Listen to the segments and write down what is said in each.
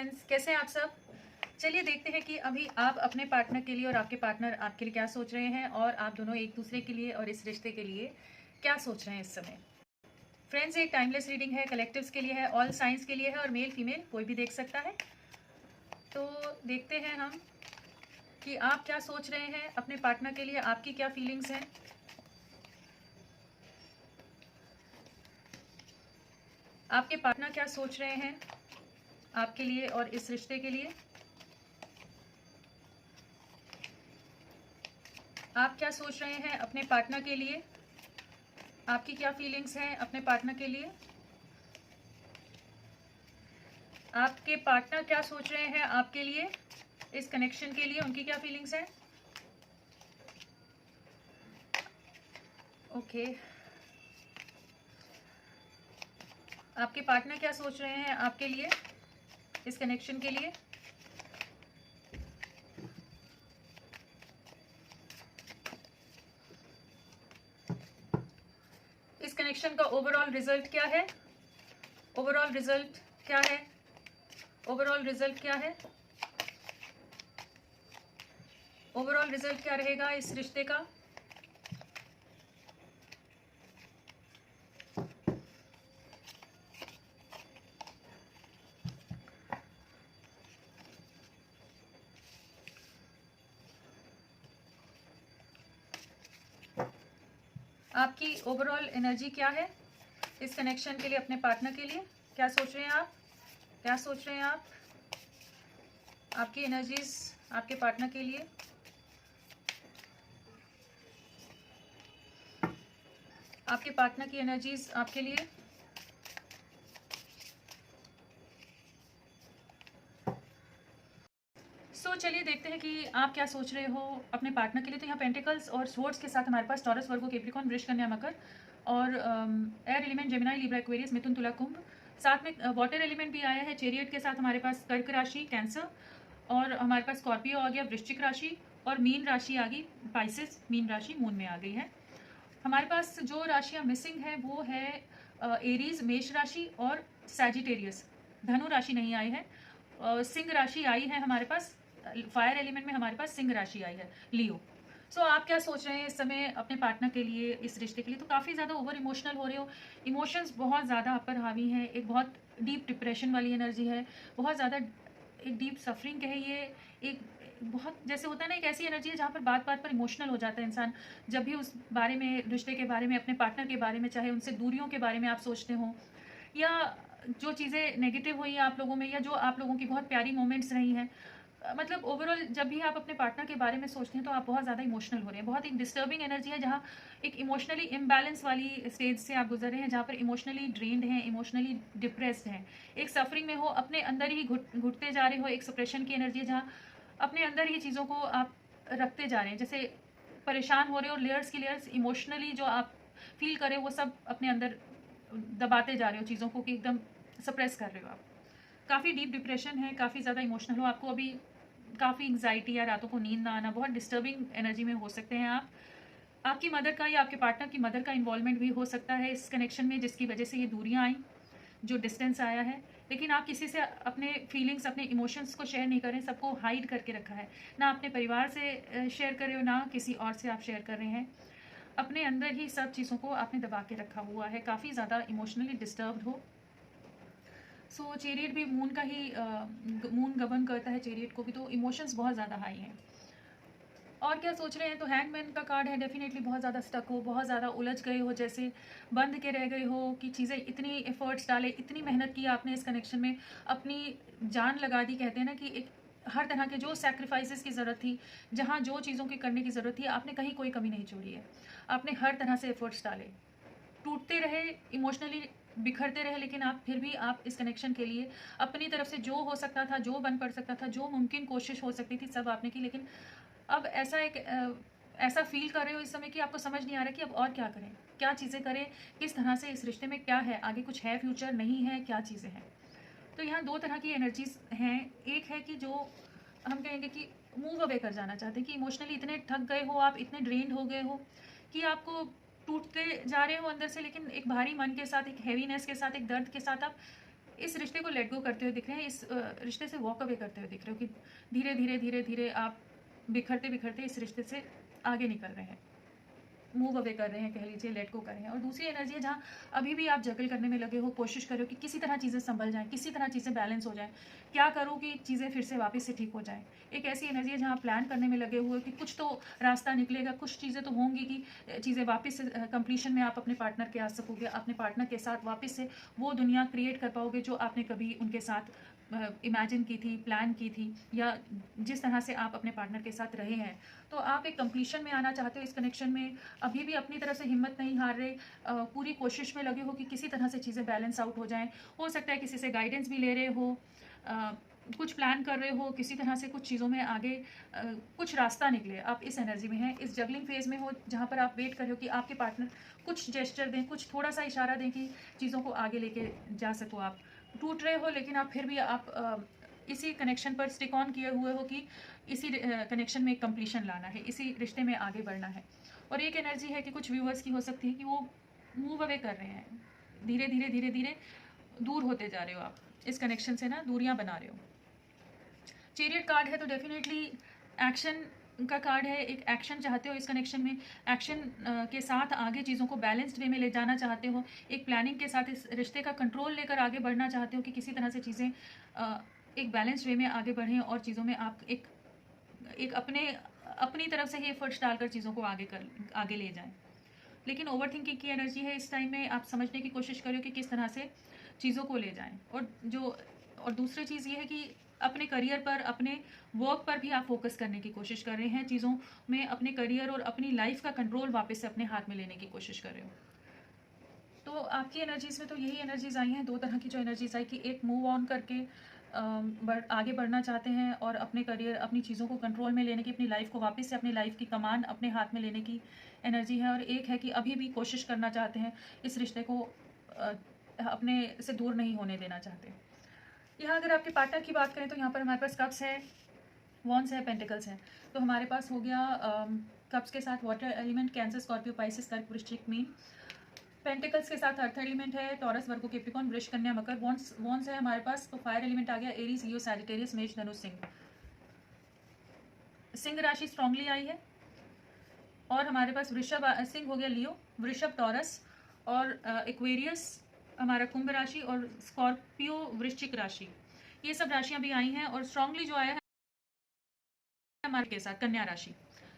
Friends, कैसे हैं आप सब। चलिए देखते हैं कि अभी आप अपने पार्टनर के लिए और आपके पार्टनर आपके लिए क्या सोच रहे हैं और आप दोनों एक दूसरे के लिए और इस रिश्ते के लिए क्या सोच रहे हैं इस समय। फ्रेंड्स, एक टाइमलेस रीडिंग है, कलेक्टिव्स के लिए है, ऑल साइंस के लिए है और मेल फीमेल कोई भी देख सकता है। तो देखते हैं हम कि आप क्या सोच रहे हैं अपने पार्टनर के लिए, आपकी क्या फीलिंग्स हैं। आपके पार्टनर क्या सोच रहे हैं आपके लिए और इस रिश्ते के लिए। आप क्या सोच रहे हैं अपने पार्टनर के लिए, आपकी क्या फीलिंग्स हैं अपने पार्टनर के लिए। आपके पार्टनर क्या सोच रहे हैं आपके लिए, इस कनेक्शन के लिए, उनकी क्या फीलिंग्स हैं। ओके, आपके पार्टनर क्या सोच रहे हैं आपके लिए, इस कनेक्शन के लिए। इस कनेक्शन का ओवरऑल रिजल्ट क्या है, ओवरऑल रिजल्ट क्या है, ओवरऑल रिजल्ट क्या है, ओवरऑल रिजल्ट क्या रहेगा इस रिश्ते का। आपकी ओवरऑल एनर्जी क्या है इस कनेक्शन के लिए, अपने पार्टनर के लिए। क्या सोच रहे हैं आप, क्या सोच रहे हैं आप, आपकी एनर्जीज आपके पार्टनर के लिए। आपके पार्टनर की एनर्जीज आपके लिए। चलिए देखते हैं कि आप क्या सोच रहे हो अपने पार्टनर के लिए। तो यहाँ पेंटिकल्स और स्वॉर्ड्स के साथ हमारे पास टॉरस, वर्गो, कैप्रिकॉर्न, वृष, कन्या, मकर और air element Gemini, Libra, Aquarius, मिथुन, तुला, कुंभ। साथ में वाटर एलिमेंट भी आया है चेरियट के साथ। हमारे पास कर्क राशि, कैंसर, और हमारे पास स्कॉर्पियो आ गया, वृश्चिक राशि, और मीन राशि आ गई, पाइसेस, मीन राशि मून में आ गई है। हमारे पास जो राशियाँ मिसिंग है वो है एरीज, मेष राशि, और सैजिटेरियस। धनु राशि नहीं आई है। सिंह राशि आई है हमारे पास, फायर एलिमेंट में हमारे पास सिंह राशि आई है, लियो। आप क्या सोच रहे हैं इस समय अपने पार्टनर के लिए, इस रिश्ते के लिए। तो काफ़ी ज़्यादा ओवर इमोशनल हो रहे हो, इमोशंस बहुत ज़्यादा आप पर हावी हैं, एक बहुत डीप डिप्रेशन वाली एनर्जी है, बहुत ज़्यादा एक डीप सफरिंग कहिए, एक बहुत जैसे होता है ना, एक ऐसी एनर्जी है जहाँ पर बात बात पर इमोशनल हो जाता है इंसान जब भी उस बारे में, रिश्ते के बारे में, अपने पार्टनर के बारे में, चाहे उनसे दूरियों के बारे में आप सोचते हो, या जो चीज़ें नेगेटिव हुई आप लोगों में, या जो आप लोगों की बहुत प्यारी मोमेंट्स रही हैं। मतलब ओवरऑल जब भी आप अपने पार्टनर के बारे में सोचते हैं तो आप बहुत ज़्यादा इमोशनल हो रहे हैं। बहुत एक डिस्टर्बिंग एनर्जी है जहाँ एक इमोशनली इम्बैलेंस वाली स्टेज से आप गुजर रहे हैं, जहाँ पर इमोशनली ड्रेन्ड हैं, इमोशनली डिप्रेस्ड हैं, एक सफरिंग में हो, अपने अंदर ही घुटते जा रहे हो। एक सप्रेशन की एनर्जी है जहाँ अपने अंदर ही चीज़ों को आप रखते जा रहे हैं, जैसे परेशान हो रहे हो, लेयर्स की लेयर्स इमोशनली जो आप फील करें वो सब अपने अंदर दबाते जा रहे हो, चीज़ों को कि एकदम सप्रेस कर रहे हो आप। काफ़ी डीप डिप्रेशन है, काफ़ी ज़्यादा इमोशनल हो, आपको अभी काफ़ी एंग्जाइटी या रातों को नींद ना आना, बहुत डिस्टर्बिंग एनर्जी में हो सकते हैं आप। आपकी मदर का या आपके पार्टनर की मदर का इन्वॉल्वमेंट भी हो सकता है इस कनेक्शन में, जिसकी वजह से ये दूरियां आई, जो डिस्टेंस आया है। लेकिन आप किसी से अपने फीलिंग्स, अपने इमोशंस को शेयर नहीं करें, सबको हाइड करके रखा है। ना अपने परिवार से शेयर कर रहे हो, ना किसी और से आप शेयर कर रहे हैं। अपने अंदर ही सब चीज़ों को आपने दबा के रखा हुआ है, काफ़ी ज़्यादा इमोशनली डिस्टर्ब्ड हो। चेरियट भी मून का ही मून गवर्न करता है चेरियट को भी, तो इमोशंस बहुत ज़्यादा हाई हैं। और क्या सोच रहे हैं, तो हैंगमैन का कार्ड है। डेफिनेटली बहुत ज़्यादा स्टक हो, बहुत ज़्यादा उलझ गए हो, जैसे बंद के रह गए हो कि चीज़ें, इतनी एफर्ट्स डाले, इतनी मेहनत की आपने इस कनेक्शन में, अपनी जान लगा दी। कहते हैं ना कि एक हर तरह के जो सैक्रिफाइसेस की ज़रूरत थी, जहाँ जो चीज़ों की करने की ज़रूरत थी, आपने कहीं कोई कमी नहीं छोड़ी है। आपने हर तरह से एफर्ट्स डाले, टूटते रहे, इमोशनली बिखरते रहे, लेकिन आप फिर भी आप इस कनेक्शन के लिए अपनी तरफ से जो हो सकता था, जो बन पड़ सकता था, जो मुमकिन कोशिश हो सकती थी, सब आपने की। लेकिन अब ऐसा फील कर रहे हो इस समय कि आपको समझ नहीं आ रहा कि अब और क्या करें, क्या चीज़ें करें, किस तरह से इस रिश्ते में क्या है, आगे कुछ है, फ्यूचर नहीं है, क्या चीज़ें हैं। तो यहाँ दो तरह की एनर्जीज हैं। एक है कि जो हम कहेंगे कि मूव अवे कर जाना चाहते हैं, कि इमोशनली इतने थक गए हो आप, इतने ड्रेन्ड हो गए हो कि आपको टूटते जा रहे हो अंदर से, लेकिन एक भारी मन के साथ, एक हैवीनेस के साथ, एक दर्द के साथ आप इस रिश्ते को लेट गो करते हुए दिख रहे हैं, इस रिश्ते से वॉक अवे करते हुए दिख रहे हो कि धीरे धीरे धीरे धीरे आप बिखरते बिखरते इस रिश्ते से आगे निकल रहे हैं, मूव अवे कर रहे हैं, कह लीजिए लेट गो कर रहे हैं। और दूसरी एनर्जी है जहाँ अभी भी आप जगल करने में लगे हो, कोशिश कर रहे हो कि किसी तरह चीज़ें संभल जाएं, किसी तरह चीज़ें बैलेंस हो जाएं, क्या करो कि चीज़ें फिर से वापस से ठीक हो जाएं। एक ऐसी एनर्जी है जहाँ प्लान करने में लगे हुए कि कुछ तो रास्ता निकलेगा, कुछ चीज़ें तो होंगी कि चीज़ें वापस से कंप्लीशन में आप अपने पार्टनर के आ सकोगे, अपने पार्टनर के साथ वापस से वो दुनिया क्रिएट कर पाओगे जो आपने कभी उनके साथ इमेजिन की थी, प्लान की थी, या जिस तरह से आप अपने पार्टनर के साथ रहे हैं। तो आप एक कंप्लीशन में आना चाहते हो इस कनेक्शन में, अभी भी अपनी तरफ से हिम्मत नहीं हार रहे, पूरी कोशिश में लगे हो कि किसी तरह से चीज़ें बैलेंस आउट हो जाएं। हो सकता है किसी से गाइडेंस भी ले रहे हो, कुछ प्लान कर रहे हो, किसी तरह से कुछ चीज़ों में आगे कुछ रास्ता निकले। आप इस एनर्जी में हैं, इस जगलिंग फेज में हो जहाँ पर आप वेट कर रहे हो कि आपके पार्टनर कुछ जेस्चर दें, कुछ थोड़ा सा इशारा दें कि चीज़ों को आगे लेके जा सको। आप टूट रहे हो लेकिन आप फिर भी आप इसी कनेक्शन पर स्टिक ऑन किए हुए हो कि इसी कनेक्शन में एक कंप्लीशन लाना है, इसी रिश्ते में आगे बढ़ना है। और एक एनर्जी है कि कुछ व्यूअर्स की हो सकती है कि वो मूव अवे कर रहे हैं, धीरे धीरे धीरे धीरे दूर होते जा रहे हो, आप इस कनेक्शन से ना दूरियां बना रहे हो। चैरियट कार्ड है तो डेफिनेटली एक्शन का कार्ड है, एक एक्शन चाहते हो इस कनेक्शन में, एक्शन के साथ आगे चीज़ों को बैलेंस्ड वे में ले जाना चाहते हो, एक प्लानिंग के साथ इस रिश्ते का कंट्रोल लेकर आगे बढ़ना चाहते हो कि किसी तरह से चीज़ें एक बैलेंस्ड वे में आगे बढ़ें और चीज़ों में आप एक एक अपनी तरफ से ही एफर्ट्स डालकर चीज़ों को आगे ले जाएं। लेकिन ओवर थिंकिंग की एनर्जी है इस टाइम में, आप समझने की कोशिश करो कि किस तरह से चीज़ों को ले जाएं। और दूसरी चीज़ ये है कि अपने करियर पर, अपने वर्क पर भी आप फोकस करने की कोशिश कर रहे हैं, चीज़ों में अपने करियर और अपनी लाइफ का कंट्रोल वापस से अपने हाथ में लेने की कोशिश कर रहे हो। तो आपकी एनर्जीज में तो यही एनर्जीज आई हैं, दो तरह की जो एनर्जीज आई कि एक मूव ऑन करके आगे बढ़ना चाहते हैं और अपने करियर, अपनी चीज़ों को कंट्रोल में लेने की, अपनी लाइफ को वापस से अपनी लाइफ की कमान अपने हाथ में लेने की एनर्जी है। और एक है कि अभी भी कोशिश करना चाहते हैं, इस रिश्ते को अपने से दूर नहीं होने देना चाहते। यहाँ अगर आपके पार्टनर की बात करें तो यहाँ पर हमारे पास कप्स है, वॉन्स है, पेंटिकल्स है। तो हमारे पास हो गया कप्स के साथ water element, cancer, Scorpio, Pisces, कर्क, वृश्चिक, मीन। पेंटिकल्स के साथ अर्थ एलिमेंट है, टॉरस, वर्गो, कैप्रिकॉर्न, वृष, कन्या, मकर। वॉन्स है हमारे पास तो फायर एलिमेंट आ गया, एरीज, लियो, सैजिटेरियस, मेष, धनुष, सिंह। सिंह राशि स्ट्रांगली आई है। और हमारे पास वृषभ, सिंह हो गया लियो, वृषभ टॉरस, और एक्वेरियस हमारा कुंभ राशि, और स्कॉर्पियो वृश्चिक राशि। ये सब राशियां भी आई हैं। और स्ट्रांगली जो आया है हमारे के साथ कन्या राशि।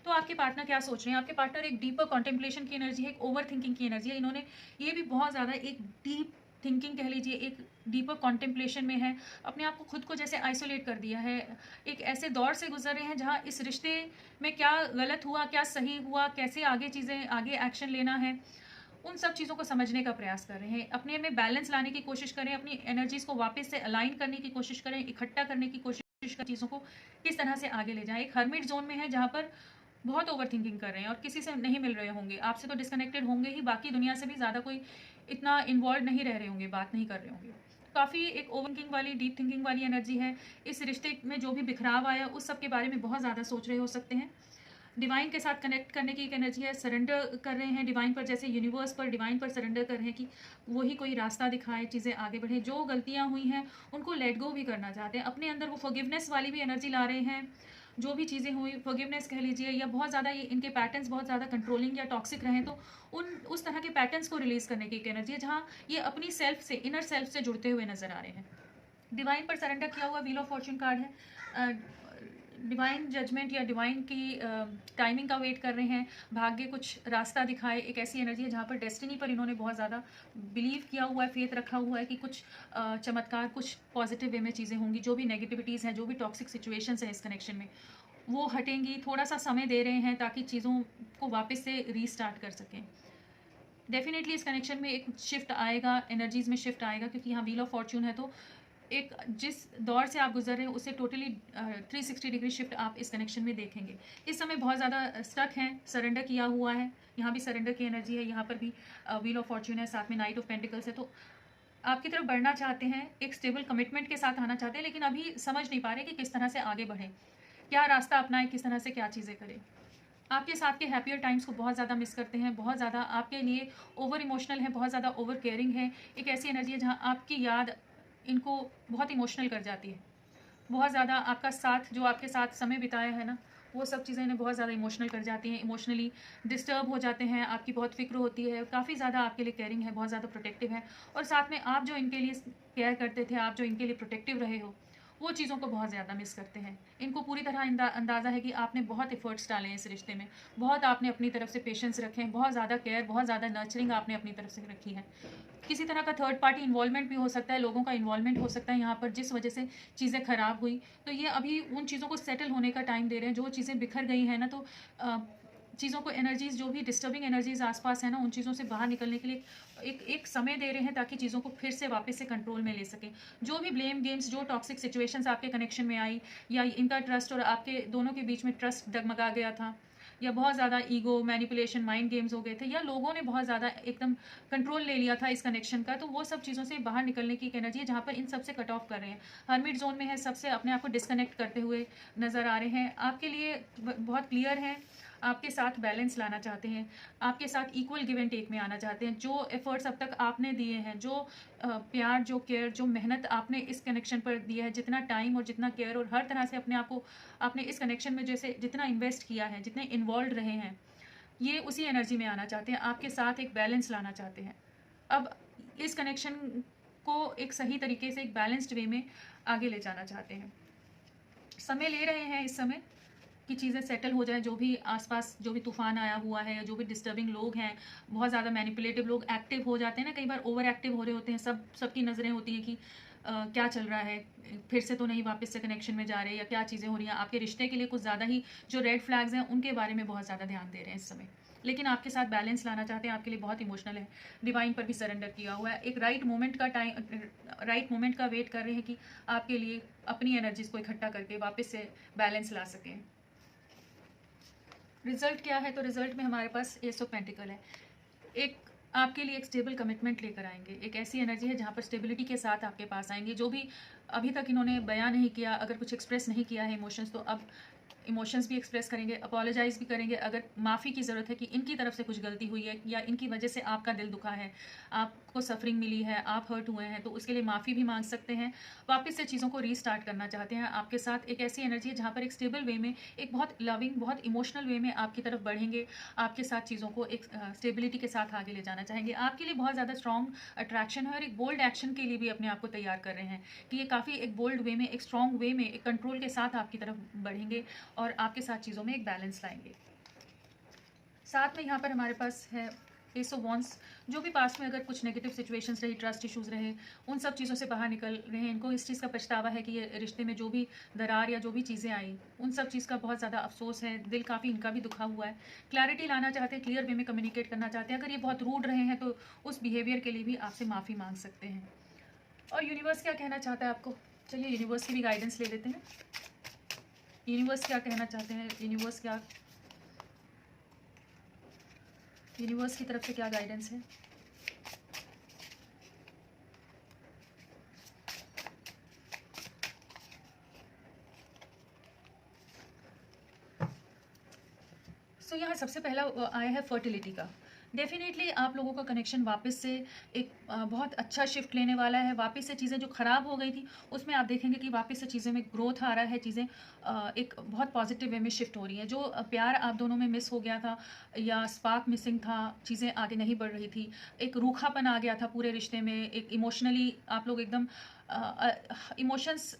तो आपके पार्टनर क्या सोच रहे हैं? आपके पार्टनर एक डीपर कॉन्टेम्पलेशन की एनर्जी है, एक ओवर थिंकिंग की एनर्जी है। इन्होंने ये भी बहुत ज़्यादा एक डीप थिंकिंग कह लीजिए, एक डीपर कॉन्टेम्पलेशन में है, अपने आप को खुद को जैसे आइसोलेट कर दिया है, एक ऐसे दौर से गुजर रहे हैं जहाँ इस रिश्ते में क्या गलत हुआ, क्या सही हुआ, कैसे आगे चीज़ें, आगे एक्शन लेना है, उन सब चीज़ों को समझने का प्रयास कर रहे हैं, अपने में बैलेंस लाने की कोशिश करें, अपनी एनर्जीज को वापस से अलाइन करने की कोशिश करें, इकट्ठा करने की कोशिश कर चीज़ों को किस तरह से आगे ले जाएं। एक हर्मिट जोन में है जहाँ पर बहुत ओवर थिंकिंग कर रहे हैं और किसी से नहीं मिल रहे होंगे, आपसे तो डिस्कनेक्टेड होंगे ही, बाकी दुनिया से भी ज़्यादा कोई इतना इन्वॉल्व नहीं रह रहे होंगे, बात नहीं कर रहे होंगे। काफ़ी एक ओवर थिंकिंग वाली, डीप थिंकिंग वाली एनर्जी है। इस रिश्ते में जो भी बिखराव आया उस सब के बारे में बहुत ज़्यादा सोच रहे हो सकते हैं। डिवाइन के साथ कनेक्ट करने की एक एनर्जी है, सरेंडर कर रहे हैं डिवाइन पर, जैसे यूनिवर्स पर, डिवाइन पर सरेंडर कर रहे हैं कि वही कोई रास्ता दिखाए, चीज़ें आगे बढ़े, जो गलतियां हुई हैं उनको लेट गो भी करना चाहते हैं, अपने अंदर वो फॉरगिवनेस वाली भी एनर्जी ला रहे हैं। जो भी चीज़ें हुई, फॉरगिवनेस कह लीजिए, या बहुत ज़्यादा ये इनके पैटर्न्स बहुत ज़्यादा कंट्रोलिंग या टॉक्सिक रहे तो उस तरह के पैटर्न्स को रिलीज़ करने की एक एनर्जी है जहाँ ये अपनी सेल्फ से, इनर सेल्फ से जुड़ते हुए नजर आ रहे हैं। डिवाइन पर सरेंडर किया हुआ व्हील ऑफ फॉर्चून कार्ड है। डिवाइन जजमेंट या डिवाइन की टाइमिंग का वेट कर रहे हैं, भाग्य कुछ रास्ता दिखाए, एक ऐसी एनर्जी है जहाँ पर डेस्टिनी पर इन्होंने बहुत ज़्यादा बिलीव किया हुआ है, फेथ रखा हुआ है कि कुछ चमत्कार, कुछ पॉजिटिव वे में चीज़ें होंगी, जो भी नेगेटिविटीज़ हैं, जो भी टॉक्सिक सिचुएशंस हैं इस कनेक्शन में वो हटेंगी। थोड़ा सा समय दे रहे हैं ताकि चीज़ों को वापस से रीस्टार्ट कर सकें। डेफिनेटली इस कनेक्शन में एक शिफ्ट आएगा, एनर्जीज में शिफ्ट आएगा, क्योंकि यहाँ व्हील ऑफ फॉर्चून है तो एक जिस दौर से आप गुजर रहे हैं उससे टोटली 360 डिग्री शिफ्ट आप इस कनेक्शन में देखेंगे। इस समय बहुत ज़्यादा स्टक हैं, सरेंडर किया हुआ है, यहाँ भी सरेंडर की एनर्जी है, यहाँ पर भी व्हील ऑफ फॉर्चून है, साथ में नाइट ऑफ पेंटिकल्स है। तो आपकी तरफ बढ़ना चाहते हैं, एक स्टेबल कमिटमेंट के साथ आना चाहते हैं, लेकिन अभी समझ नहीं पा रहे कि किस तरह से आगे बढ़ें, क्या रास्ता अपनाएं, किस तरह से क्या चीज़ें करें। आपके साथ के हैप्पियर टाइम्स को बहुत ज़्यादा मिस करते हैं, बहुत ज़्यादा आपके लिए ओवर इमोशनल है, बहुत ज़्यादा ओवर केयरिंग है, एक ऐसी एनर्जी है जहाँ आपकी याद इनको बहुत इमोशनल कर जाती है। बहुत ज़्यादा आपका साथ, जो आपके साथ समय बिताया है ना, वो सब चीज़ें इन्हें बहुत ज़्यादा इमोशनल कर जाती हैं, इमोशनली डिस्टर्ब हो जाते हैं, आपकी बहुत फ़िक्र होती है, काफ़ी ज़्यादा आपके लिए केयरिंग है, बहुत ज़्यादा प्रोटेक्टिव है। और साथ में आप जो इनके लिए केयर करते थे, आप जो इनके लिए प्रोटेक्टिव रहे हो, वो चीज़ों को बहुत ज़्यादा मिस करते हैं। इनको पूरी तरह अंदाज़ा है कि आपने बहुत एफ़र्ट्स डाले हैं इस रिश्ते में, बहुत आपने अपनी तरफ से पेशेंस रखे हैं, बहुत ज़्यादा केयर, बहुत ज़्यादा नर्चरिंग आपने अपनी तरफ से रखी है। किसी तरह का थर्ड पार्टी इन्वॉल्वमेंट भी हो सकता है, लोगों का इन्वॉल्वमेंट हो सकता है यहाँ पर, जिस वजह से चीज़ें ख़राब हुई। तो ये अभी उन चीज़ों को सेटल होने का टाइम दे रहे हैं। जो चीज़ें बिखर गई हैं ना, तो चीज़ों को एनर्जीज़, जो भी डिस्टर्बिंग एनर्जीज़ आसपास है ना, उन चीज़ों से बाहर निकलने के लिए एक एक समय दे रहे हैं, ताकि चीज़ों को फिर से वापस से कंट्रोल में ले सकें। जो भी ब्लेम गेम्स, जो टॉक्सिक सिचुएशंस आपके कनेक्शन में आई, या इनका ट्रस्ट और आपके दोनों के बीच में ट्रस्ट डगमगा गया था, या बहुत ज़्यादा ईगो, मैनिपुलेशन, माइंड गेम्स हो गए थे, या लोगों ने बहुत ज़्यादा एकदम कंट्रोल ले लिया था इस कनेक्शन का, तो वो सब चीज़ों से बाहर निकलने की एक एनर्जी है, जहाँ पर इन सबसे कट ऑफ कर रहे हैं। हर्मिट ज़ोन में है, सबसे अपने आप को डिस्कनेक्ट करते हुए नज़र आ रहे हैं। आपके लिए बहुत क्लियर है, आपके साथ बैलेंस लाना चाहते हैं, आपके साथ इक्वल गिव एंड टेक में आना चाहते हैं। जो एफर्ट्स अब तक आपने दिए हैं, जो प्यार, जो केयर, जो मेहनत आपने इस कनेक्शन पर दिया है, जितना टाइम और जितना केयर, और हर तरह से अपने आप को आपने इस कनेक्शन में जैसे जितना इन्वेस्ट किया है, जितने इन्वॉल्व रहे हैं, ये उसी एनर्जी में आना चाहते हैं, आपके साथ एक बैलेंस लाना चाहते हैं। अब इस कनेक्शन को एक सही तरीके से, एक बैलेंस्ड वे में आगे ले जाना चाहते हैं। समय ले रहे हैं इस समय कि चीज़ें सेटल हो जाए। जो भी आसपास जो भी तूफ़ान आया हुआ है, या जो भी डिस्टर्बिंग लोग हैं, बहुत ज़्यादा मैनिपुलेटिव लोग एक्टिव हो जाते हैं ना, कई बार ओवर एक्टिव हो रहे होते हैं, सबकी नज़रें होती हैं कि क्या चल रहा है, फिर से तो नहीं वापस से कनेक्शन में जा रहे, या क्या चीज़ें हो रही हैं, आपके रिश्ते के लिए कुछ ज़्यादा ही जो रेड फ्लैग्स हैं, उनके बारे में बहुत ज़्यादा ध्यान दे रहे हैं इस समय। लेकिन आपके साथ बैलेंस लाना चाहते हैं, आपके लिए बहुत इमोशनल है, डिवाइन पर भी सरेंडर किया हुआ है, एक राइट मोमेंट का वेट कर रहे हैं कि आपके लिए अपनी एनर्जीज को इकट्ठा करके वापस से बैलेंस ला सकें। रिजल्ट क्या है? तो रिजल्ट में हमारे पास एस ऑफ पेंटिकल है। एक आपके लिए एक स्टेबल कमिटमेंट लेकर आएंगे, एक ऐसी एनर्जी है जहाँ पर स्टेबिलिटी के साथ आपके पास आएंगे। जो भी अभी तक इन्होंने बयान नहीं किया, अगर कुछ एक्सप्रेस नहीं किया है इमोशंस, तो अब इमोशंस भी एक्सप्रेस करेंगे, अपोलोजाइज़ भी करेंगे। अगर माफ़ी की ज़रूरत है कि इनकी तरफ से कुछ गलती हुई है, या इनकी वजह से आपका दिल दुखा है, आपको सफरिंग मिली है, आप हर्ट हुए हैं, तो उसके लिए माफ़ी भी मांग सकते हैं। वापस से चीज़ों को रीस्टार्ट करना चाहते हैं। आपके साथ एक ऐसी एनर्जी है जहाँ पर एक स्टेबल वे में, एक बहुत लविंग, बहुत इमोशनल वे में आपकी तरफ बढ़ेंगे, आपके साथ चीज़ों को एक स्टेबिलिटी के साथ आगे ले जाना चाहेंगे। आपके लिए बहुत ज़्यादा स्ट्रॉन्ग अट्रैक्शन है, और एक बोल्ड एक्शन के लिए भी अपने आप को तैयार कर रहे हैं कि ये काफ़ी एक बोल्ड वे में, एक स्ट्रॉन्ग वे में, एक कंट्रोल के साथ आपकी तरफ बढ़ेंगे, और आपके साथ चीज़ों में एक बैलेंस लाएंगे। साथ में यहाँ पर हमारे पास है एस ऑफ वॉन्ड्स। जो भी पास्ट में अगर कुछ नेगेटिव सिचुएशंस रही, ट्रस्ट इश्यूज़ रहे, उन सब चीज़ों से बाहर निकल रहे हैं। इनको इस चीज़ का पछतावा है कि ये रिश्ते में जो भी दरार या जो भी चीज़ें आई, उन सब चीज़ का बहुत ज़्यादा अफसोस है, दिल काफ़ी इनका भी दुखा हुआ है। क्लैरिटी लाना चाहते हैं, क्लियर वे में कम्युनिकेट करना चाहते हैं। अगर ये बहुत रूड रहे हैं, तो उस बिहेवियर के लिए भी आपसे माफ़ी मांग सकते हैं। और यूनिवर्स क्या कहना चाहता है आपको? चलिए यूनिवर्स की भी गाइडेंस ले लेते हैं। यूनिवर्स क्या कहना चाहते हैं? यूनिवर्स की तरफ से क्या गाइडेंस है? सो यहाँ सबसे पहला आया है फर्टिलिटी का। डेफिनेटली आप लोगों का कनेक्शन वापस से एक बहुत अच्छा शिफ्ट लेने वाला है। वापस से चीज़ें जो ख़राब हो गई थी, उसमें आप देखेंगे कि वापस से चीज़ें में ग्रोथ आ रहा है, चीज़ें एक बहुत पॉजिटिव वे में शिफ्ट हो रही हैं। जो प्यार आप दोनों में मिस हो गया था, या स्पार्क मिसिंग था, चीज़ें आगे नहीं बढ़ रही थी, एक रूखापन आ गया था पूरे रिश्ते में, एक इमोशनली आप लोग एकदम इमोशंस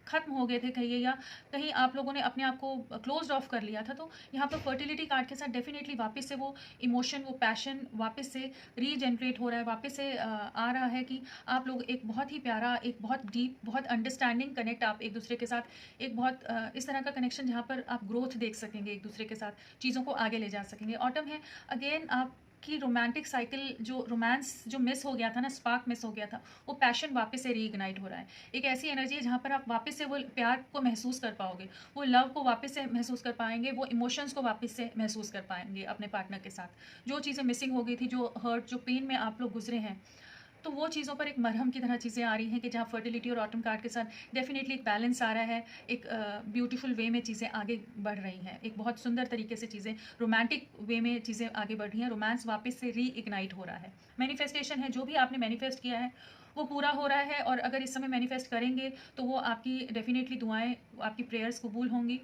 ख़त्म हो गए थे कहिए, या कहीं आप लोगों ने अपने आप को क्लोज्ड ऑफ कर लिया था। तो यहाँ पर फर्टिलिटी कार्ड के साथ डेफिनेटली वापस से वो इमोशन, वो पैशन वापस से रीजनरेट हो रहा है, वापस से आ रहा है कि आप लोग एक बहुत ही प्यारा, एक बहुत डीप, बहुत अंडरस्टैंडिंग कनेक्ट आप एक दूसरे के साथ, एक बहुत इस तरह का कनेक्शन जहाँ पर आप ग्रोथ देख सकेंगे, एक दूसरे के साथ चीज़ों को आगे ले जा सकेंगे। ऑटम है, अगेन आप कि रोमांटिक साइकिल, जो रोमांस जो मिस हो गया था ना, स्पार्क मिस हो गया था, वो पैशन वापस से रीइग्नाइट हो रहा है। एक ऐसी एनर्जी है जहाँ पर आप वापस से वो प्यार को महसूस कर पाओगे, वो लव को वापस से महसूस कर पाएंगे, वो इमोशंस को वापस से महसूस कर पाएंगे अपने पार्टनर के साथ। जो चीज़ें मिसिंग हो गई थी, जो हर्ट, जो पेन में आप लोग गुजरे हैं, तो वो चीज़ों पर एक मरहम की तरह चीज़ें आ रही हैं कि जहाँ फर्टिलिटी और ऑटम कार्ड के साथ डेफिनेटली एक बैलेंस आ रहा है, एक ब्यूटीफुल वे में चीज़ें आगे बढ़ रही हैं, एक बहुत सुंदर तरीके से चीज़ें रोमांटिक वे में चीज़ें आगे बढ़ रही हैं, रोमांस वापस से रीइग्नाइट हो रहा है। मैनिफेस्टेशन है, जो भी आपने मैनिफेस्ट किया है वो पूरा हो रहा है, और अगर इस समय मैनिफेस्ट करेंगे तो वो आपकी डेफिनेटली दुआएं, आपकी प्रेयर्स कबूल होंगी।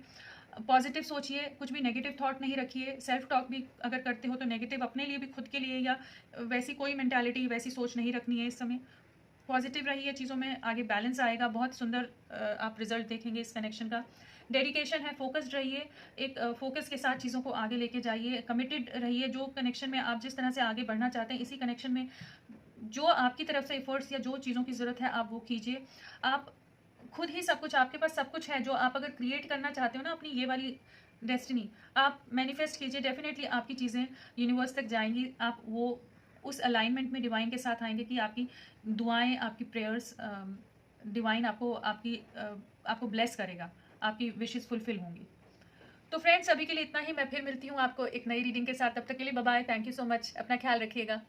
पॉजिटिव सोचिए, कुछ भी नेगेटिव थॉट नहीं रखिए। सेल्फ टॉक भी अगर करते हो तो नेगेटिव अपने लिए भी, खुद के लिए, या वैसी कोई मेंटालिटी, वैसी सोच नहीं रखनी है इस समय। पॉजिटिव रहिए, चीज़ों में आगे बैलेंस आएगा, बहुत सुंदर आप रिजल्ट देखेंगे इस कनेक्शन का। डेडिकेशन है, फोकस्ड रहिए, एक फोकस के साथ चीज़ों को आगे लेके जाइए, कमिटेड रहिए। जो कनेक्शन में आप जिस तरह से आगे बढ़ना चाहते हैं, इसी कनेक्शन में जो आपकी तरफ से एफर्ट्स या जो चीज़ों की ज़रूरत है आप वो कीजिए। आप खुद ही सब कुछ, आपके पास सब कुछ है, जो आप अगर क्रिएट करना चाहते हो ना अपनी ये वाली डेस्टिनी, आप मैनिफेस्ट कीजिए, डेफिनेटली आपकी चीज़ें यूनिवर्स तक जाएंगी। आप वो उस अलाइनमेंट में डिवाइन के साथ आएंगे कि आपकी दुआएं, आपकी प्रेयर्स, डिवाइन आपको ब्लेस करेगा, आपकी विशेस फुलफिल होंगी। तो फ्रेंड्स, अभी के लिए इतना ही। मैं फिर मिलती हूँ आपको एक नई रीडिंग के साथ। तब तक के लिए bye bye, thank you so much, अपना ख्याल रखिएगा।